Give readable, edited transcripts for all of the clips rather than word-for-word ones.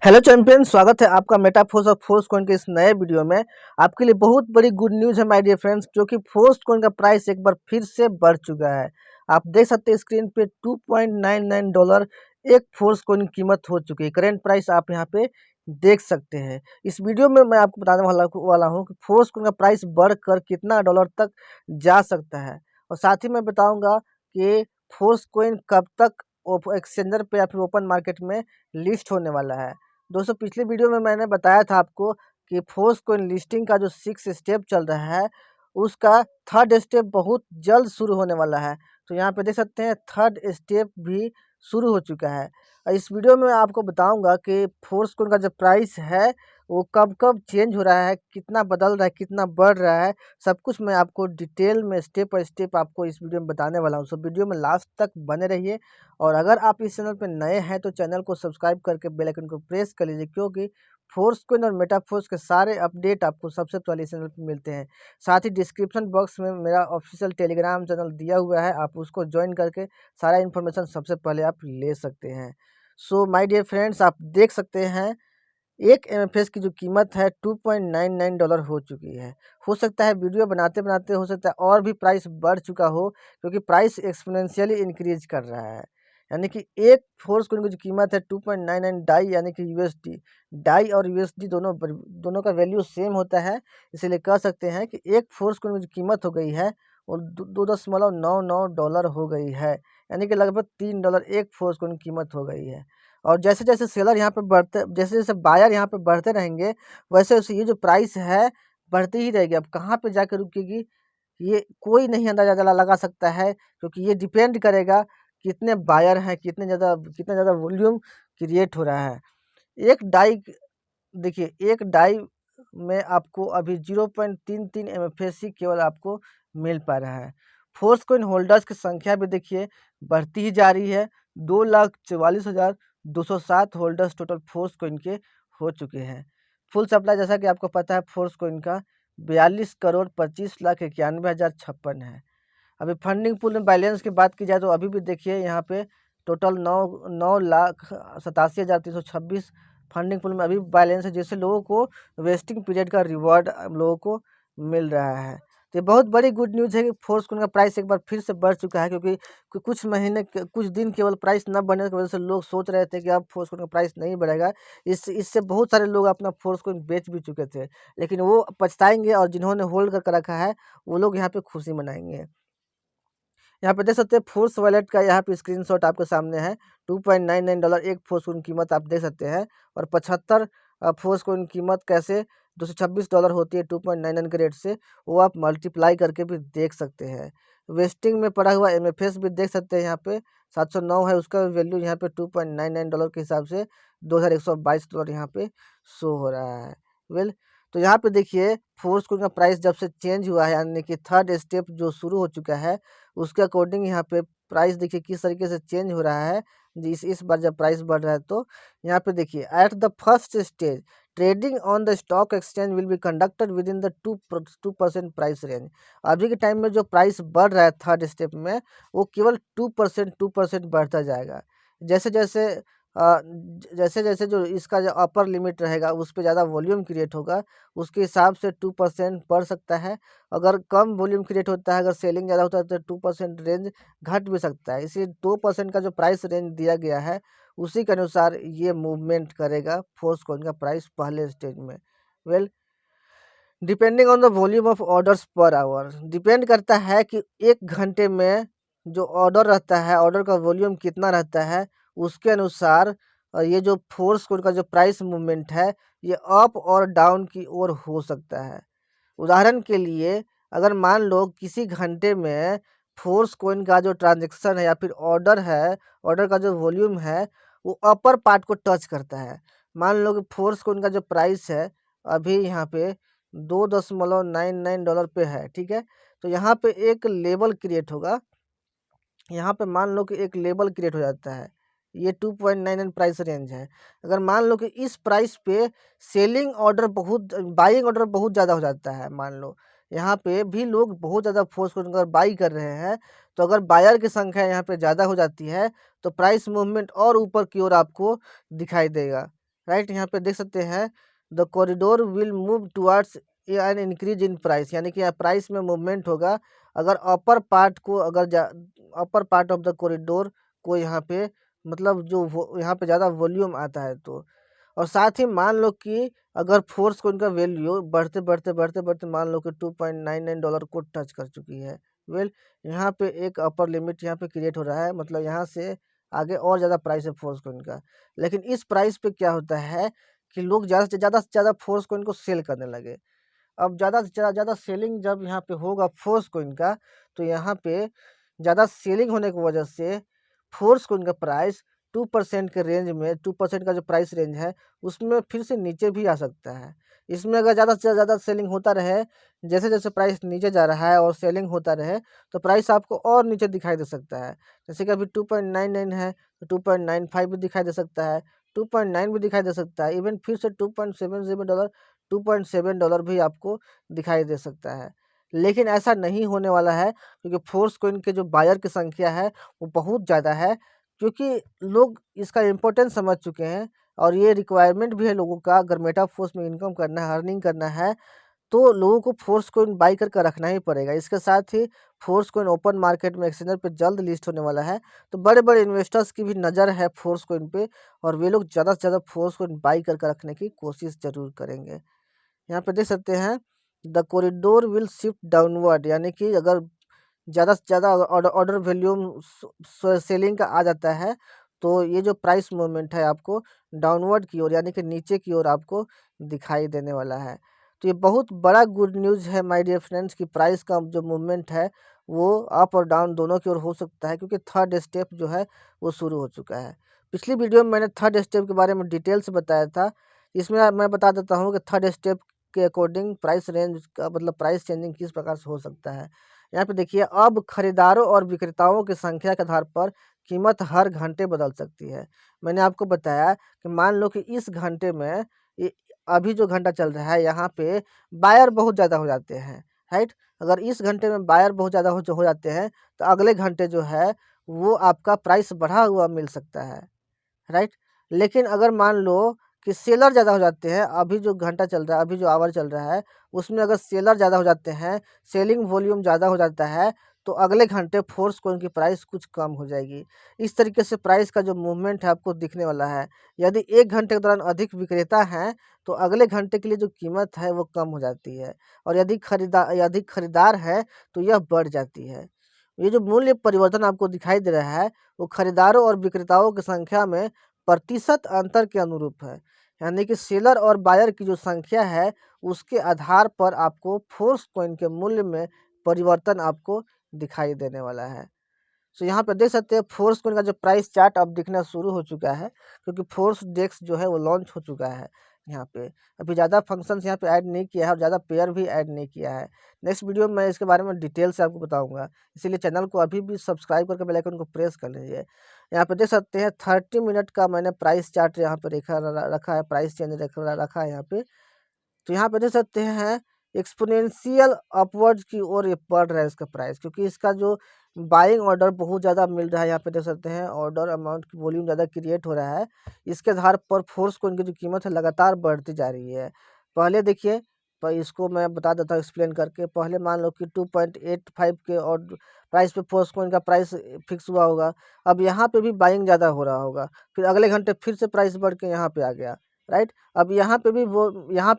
Hello champion, स्वागत है आपका मेटाफोर्स और फोर्स कॉइन के इस नए वीडियो में। आपके लिए बहुत बड़ी गुड न्यूज़ है माय डियर फ्रेंड्स, जो कि फोर्स कॉइन का प्राइस एक बार फिर से बढ़ चुका है। आप देख सकते हैं स्क्रीन पे $2.99 एक फोर्स कॉइन की कीमत हो चुकी है। करेंट प्राइस आप यहाँ पे देख सकते हैं। इस वीडियो में मैं आपको बताने वाला हूँ कि फोर्स कॉइन का प्राइस बढ़कर कितना डॉलर तक जा सकता है, और साथ ही मैं बताऊँगा कि फोर्स कॉइन कब तक एक्सचेंजर पे या फिर ओपन मार्केट में लिस्ट होने वाला है। दोस्तों, पिछले वीडियो में मैंने बताया था आपको कि फोर्स कॉइन लिस्टिंग का जो 6 स्टेप चल रहा है, उसका थर्ड स्टेप बहुत जल्द शुरू होने वाला है। तो यहाँ पे देख सकते हैं थर्ड स्टेप भी शुरू हो चुका है। और इस वीडियो में मैं आपको बताऊंगा कि फोर्स कॉइन का जो प्राइस है वो कब कब चेंज हो रहा है, कितना बदल रहा है, कितना बढ़ रहा है, सब कुछ मैं आपको डिटेल में स्टेप बाय स्टेप आपको इस वीडियो में बताने वाला हूँ। सो वीडियो में लास्ट तक बने रहिए। और अगर आप इस चैनल पर नए हैं तो चैनल को सब्सक्राइब करके बेल आइकन को प्रेस कर लीजिए, क्योंकि फोर्स कॉइन और मेटाफोर्स के सारे अपडेट आपको सबसे पहले इस चैनल पर मिलते हैं। साथ ही डिस्क्रिप्शन बॉक्स में मेरा ऑफिशियल टेलीग्राम चैनल दिया हुआ है, आप उसको ज्वाइन करके सारा इन्फॉर्मेशन सबसे पहले आप ले सकते हैं। सो माय डियर फ्रेंड्स, आप देख सकते हैं एक एमएफएस की जो कीमत है $2.99 हो चुकी है। हो सकता है वीडियो बनाते बनाते हो सकता है और भी प्राइस बढ़ चुका हो, क्योंकि प्राइस एक्सपोनेंशियली इंक्रीज कर रहा है। यानी कि एक फोर्स कॉइन की जो कीमत है 2.99 डाई, यानी कि यूएसडी। डाई और यूएसडी दोनों का वैल्यू सेम होता है, इसीलिए कह सकते हैं कि एक फोर्स कॉइन की जो कीमत हो गई है वो 2.99 हो गई है। यानी कि लगभग $3 एक फोर्स कॉइन की कीमत हो गई है। और जैसे जैसे सेलर यहाँ पे बढ़ते, जैसे जैसे बायर यहाँ पे बढ़ते रहेंगे, वैसे वैसे ये जो प्राइस है बढ़ती ही रहेगी। अब कहाँ पे जाकर रुकेगी ये कोई नहीं अंदाजा लगा सकता है, क्योंकि ये डिपेंड करेगा कितने बायर हैं, कितना ज़्यादा वॉल्यूम क्रिएट हो रहा है। एक डाई देखिए, एक डाई में आपको अभी 0.33 एमएफएससी केवल आपको मिल पा रहा है। फोर्स कॉइन होल्डर्स की संख्या भी देखिए बढ़ती ही जा रही है। 2,44,207 होल्डर्स टोटल फोर्स कॉइन के हो चुके हैं। फुल सप्लाई जैसा कि आपको पता है फोर्स कॉइन का 42,25,91,056 है। अभी फंडिंग पूल में बैलेंस की बात की जाए तो अभी भी देखिए यहाँ पे टोटल 9,87,326 फंडिंग पूल में अभी बैलेंस है, जिससे लोगों को वेस्टिंग पीरियड का रिवॉर्ड लोगों को मिल रहा है। तो ये बहुत बड़ी गुड न्यूज़ है कि फोर्स कॉइन का प्राइस एक बार फिर से बढ़ चुका है, क्योंकि कुछ दिन केवल प्राइस न बढ़ने की वजह से लोग सोच रहे थे कि अब फोर्स कॉइन का प्राइस नहीं बढ़ेगा। इससे बहुत सारे लोग अपना फोर्स कॉइन बेच भी चुके थे, लेकिन वो पछताएंगे, और जिन्होंने होल्ड करके रखा है वो लोग यहाँ पे खुशी मनाएंगे। यहाँ पे देख सकते हैं फोर्स वॉलेट का यहाँ पे स्क्रीनशॉट आपके सामने है। $2.99 एक फोर्स कॉइन कीमत आप देख सकते हैं, और 75 फोर्स कॉइन कीमत कैसे $226 होती है 2.99 के रेट से, वो आप मल्टीप्लाई करके भी देख सकते हैं। वेस्टिंग में पड़ा हुआ एमएफएस भी देख सकते हैं, यहाँ पे 709 है, उसका वैल्यू यहाँ पे $2.99 के हिसाब से $2,122 यहाँ पे शो हो रहा है। वेल, तो यहाँ पे देखिए फोर्स कॉइन का प्राइस जब से चेंज हुआ है, यानी कि थर्ड स्टेप जो शुरू हो चुका है, उसके अकॉर्डिंग यहाँ पे प्राइस देखिए किस तरीके से चेंज हो रहा है। इस बार जब प्राइस बढ़ रहा है तो यहाँ पे देखिए at the first stage trading on the stock exchange will be conducted with in the 2% price range. अभी के टाइम में जो प्राइस बढ़ रहा है थर्ड स्टेप में, वो केवल 2% बढ़ता जाएगा। जैसे जैसे जैसे जैसे जो इसका जो अपर लिमिट रहेगा उस पर ज़्यादा वॉल्यूम क्रिएट होगा, उसके हिसाब से 2% बढ़ सकता है। अगर कम वॉल्यूम क्रिएट होता है, अगर सेलिंग ज़्यादा होता है तो 2% रेंज घट भी सकता है। इसलिए 2% का जो प्राइस रेंज दिया गया है, उसी के अनुसार ये मूवमेंट करेगा फोर्स कॉइन का प्राइस पहले स्टेज में। Well, depending on the volume of orders per hour, depend करता है कि एक घंटे में जो ऑर्डर रहता है, ऑर्डर का वॉल्यूम कितना रहता है, उसके अनुसार ये जो फोर्स कोड का जो प्राइस मूवमेंट है, ये अप और डाउन की ओर हो सकता है। उदाहरण के लिए, अगर मान लो किसी घंटे में फोर्स कॉइन का जो ट्रांजैक्शन है या फिर ऑर्डर है, ऑर्डर का जो वॉल्यूम है, वो अपर पार्ट को टच करता है। मान लो कि फोर्स कॉइन का जो प्राइस है अभी यहाँ पे $2.99 पे है, ठीक है। तो यहाँ पे एक लेवल क्रिएट होगा, यहाँ पे मान लो कि एक लेवल क्रिएट हो जाता है, ये 2.99 प्राइस रेंज है। अगर मान लो कि इस प्राइस पे सेलिंग ऑर्डर बहुत, बाइंग ऑर्डर बहुत ज़्यादा हो जाता है, मान लो यहाँ पे भी लोग बहुत ज़्यादा फोर्स को अगर बाई कर रहे हैं, तो अगर बायर की संख्या यहाँ पे ज़्यादा हो जाती है तो प्राइस मूवमेंट और ऊपर की ओर आपको दिखाई देगा। राइट। यहाँ पे देख सकते हैं the corridor will move towards an increase in price, यानी कि प्राइस में मूवमेंट होगा अगर अपर पार्ट को, अगर upper part of the corridor को यहाँ पे मतलब जो यहाँ पे ज़्यादा वॉल्यूम आता है तो। और साथ ही मान लो कि अगर फोर्स को इनका वैल्यू बढ़ते बढ़ते बढ़ते बढ़ते मान लो कि $2.99 को टच कर चुकी है, वेल यहाँ पे एक अपर लिमिट यहाँ पे क्रिएट हो रहा है, मतलब यहाँ से आगे और ज़्यादा प्राइस है फोर्स को इनका। लेकिन इस प्राइस पे क्या होता है कि लोग ज़्यादा से ज़्यादा फोर्स को इनको सेल करने लगे। अब ज़्यादा से ज़्यादा सेलिंग जब यहाँ पे होगा फोर्स कोइन का, तो यहाँ पे ज़्यादा सेलिंग होने की वजह से फोर्स कोइन का प्राइस 2% के रेंज में, 2% का जो प्राइस रेंज है उसमें फिर से नीचे भी आ सकता है। इसमें अगर ज़्यादा से ज़्यादा सेलिंग होता रहे, जैसे जैसे प्राइस नीचे जा रहा है और सेलिंग होता रहे, तो प्राइस आपको और नीचे दिखाई दे सकता है। जैसे कि अभी 2.99 है तो 2.95 भी दिखाई दे सकता है, 2.9 भी दिखाई दे सकता है, इवन फिर से $2.70 $2.7 भी आपको दिखाई दे सकता है। लेकिन ऐसा नहीं होने वाला है, क्योंकि फोर्स कोइन के जो बायर की संख्या है वो बहुत ज़्यादा है, क्योंकि लोग इसका इम्पोर्टेंस समझ चुके हैं और ये रिक्वायरमेंट भी है लोगों का। अगर मेटाफोर्स में इनकम करना है, अर्निंग करना है, तो लोगों को फोर्स कोइन बाई करके रखना ही पड़ेगा। इसके साथ ही फोर्स कोइन ओपन मार्केट में एक्सचेंजर पे जल्द लिस्ट होने वाला है, तो बड़े बड़े इन्वेस्टर्स की भी नज़र है फोर्स कोइन पे, और वे लोग ज़्यादा से ज़्यादा फोर्स कोइन बाई करके रखने की कोशिश ज़रूर करेंगे। यहाँ पे देख सकते हैं the corridor will shift downward, यानी कि अगर ज़्यादा से ज़्यादा ऑर्डर वॉल्यूम सेलिंग का आ जाता है, तो ये जो प्राइस मूवमेंट है आपको डाउनवर्ड की ओर, यानी कि नीचे की ओर आपको दिखाई देने वाला है। तो ये बहुत बड़ा गुड न्यूज़ है माय डियर फ्रेंड्स, कि प्राइस का जो मूवमेंट है वो अप और डाउन दोनों की ओर हो सकता है, क्योंकि थर्ड स्टेप जो है वो शुरू हो चुका है। पिछली वीडियो में मैंने थर्ड स्टेप के बारे में डिटेल से बताया था। इसमें मैं बता देता हूँ कि थर्ड स्टेप के अकॉर्डिंग प्राइस रेंज का मतलब प्राइस चेंजिंग किस प्रकार से हो सकता है। यहाँ पे देखिए, अब खरीदारों और विक्रेताओं की संख्या के आधार पर कीमत हर घंटे बदल सकती है। मैंने आपको बताया कि मान लो कि इस घंटे में अभी जो घंटा चल रहा है यहाँ पे बायर बहुत ज़्यादा हो जाते हैं, राइट। अगर इस घंटे में बायर बहुत ज़्यादा हो जाते हैं, तो अगले घंटे जो है वो आपका प्राइस बढ़ा हुआ मिल सकता है, राइट। लेकिन अगर मान लो कि सेलर ज़्यादा हो जाते हैं, अभी जो घंटा चल रहा है, अभी जो आवर चल रहा है, उसमें अगर सेलर ज़्यादा हो जाते हैं, सेलिंग वॉल्यूम ज़्यादा हो जाता है, तो अगले घंटे फोर्स कोइन की प्राइस कुछ कम हो जाएगी। इस तरीके से प्राइस का जो मूवमेंट है आपको दिखने वाला है। यदि 1 घंटे के दौरान अधिक विक्रेता हैं, तो अगले घंटे के लिए जो कीमत है वो कम हो जाती है, और यदि अधिक खरीदार है तो यह बढ़ जाती है। ये जो मूल्य परिवर्तन आपको दिखाई दे रहा है, वो खरीदारों और विक्रेताओं की संख्या में प्रतिशत अंतर के अनुरूप है, यानी कि सेलर और बायर की जो संख्या है उसके आधार पर आपको फोर्स कॉइन के मूल्य में परिवर्तन आपको दिखाई देने वाला है। सो यहाँ पे देख सकते हैं फोर्स कॉइन का जो प्राइस चार्ट अब दिखना शुरू हो चुका है, क्योंकि फोर्स डेक्स जो है वो लॉन्च हो चुका है। यहाँ पे अभी ज़्यादा फंक्शंस यहाँ पे ऐड नहीं किया है और ज़्यादा पेयर भी ऐड नहीं किया है। नेक्स्ट वीडियो में मैं इसके बारे में डिटेल से आपको बताऊंगा, इसीलिए चैनल को अभी भी सब्सक्राइब करके बेल आइकन को प्रेस कर लीजिए। यहाँ पे देख सकते हैं 30 मिनट का मैंने प्राइस चार्ट यहाँ पे रखा है, प्राइस चेंज रखा है यहाँ पे। तो यहाँ पे देख सकते हैं एक्सपोनेंशियल अपवर्ड्स की ओर ये बढ़ रहा है इसका प्राइस, क्योंकि इसका जो बाइंग ऑर्डर बहुत ज़्यादा मिल रहा है। यहाँ पे देख सकते हैं ऑर्डर अमाउंट की वॉल्यूम ज़्यादा क्रिएट हो रहा है। इसके आधार पर फोर्स को इनकी जो कीमत है लगातार बढ़ती जा रही है। पहले देखिए, पर इसको मैं बता देता हूँ एक्सप्लेन करके। पहले मान लो कि 2.85 के और प्राइस पे फोर्स को इनका प्राइस फिक्स हुआ होगा। अब यहाँ पे भी बाइंग ज़्यादा हो रहा होगा, फिर अगले घंटे फिर से प्राइस बढ़ के यहाँ पे आ गया, राइट। अब यहाँ पे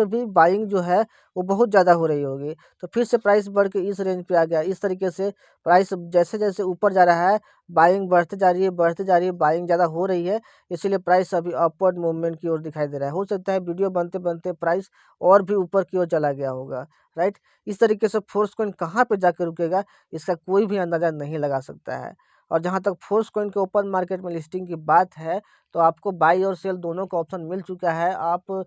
भी बाइंग जो है वो बहुत ज़्यादा हो रही होगी, तो फिर से प्राइस बढ़ के इस रेंज पे आ गया। इस तरीके से प्राइस जैसे जैसे ऊपर जा रहा है, बाइंग बढ़ते जा रही है, बढ़ते जा रही है, बाइंग ज़्यादा हो रही है, इसीलिए प्राइस अभी अपवर्ड मूवमेंट की ओर दिखाई दे रहा है। हो सकता है वीडियो बनते बनते प्राइस और भी ऊपर की ओर चला गया होगा, राइट। इस तरीके से फोर्स कॉइन कहाँ पे जाकर रुकेगा, इसका कोई भी अंदाज़ा नहीं लगा सकता है। और जहाँ तक फोर्स कॉइन के ओपन मार्केट में लिस्टिंग की बात है, तो आपको बाई और सेल दोनों का ऑप्शन मिल चुका है। आप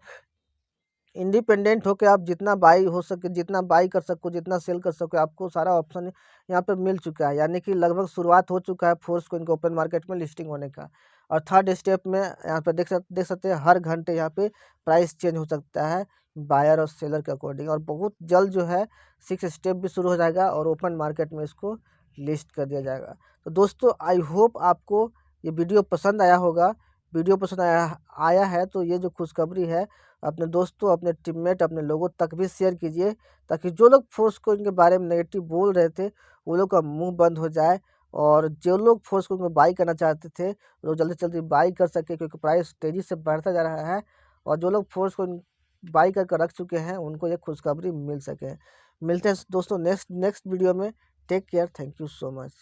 इंडिपेंडेंट होकर आप जितना बाई हो सके, जितना बाई कर सको, जितना सेल कर सको, आपको सारा ऑप्शन यहाँ पे मिल चुका है। यानी कि लगभग शुरुआत हो चुका है फोर्स को इनके ओपन मार्केट में लिस्टिंग होने का। और थर्ड स्टेप में यहाँ पे देख सकते हैं हर घंटे यहाँ पे प्राइस चेंज हो सकता है बायर और सेलर के अकॉर्डिंग। और बहुत जल्द जो है 6 स्टेप भी शुरू हो जाएगा और ओपन मार्केट में इसको लिस्ट कर दिया जाएगा। तो दोस्तों, आई होप आपको ये वीडियो पसंद आया होगा। वीडियो पसंद आया आया है तो ये जो खुशखबरी है अपने दोस्तों, अपने टीममेट, अपने लोगों तक भी शेयर कीजिए, ताकि जो लोग फोर्स कोइन के बारे में नेगेटिव बोल रहे थे वो लोग का मुंह बंद हो जाए, और जो लोग फोर्स कोइन में बाई करना चाहते थे वो लोग जल्दी से जल्दी बाई कर सके, क्योंकि प्राइस तेज़ी से बढ़ता जा रहा है। और जो लोग फोर्स कोइन बाई करके रख चुके हैं उनको ये खुशखबरी मिल सके। मिलते हैं दोस्तों नेक्स्ट नेक्स्ट वीडियो में। Take care, thank you so much.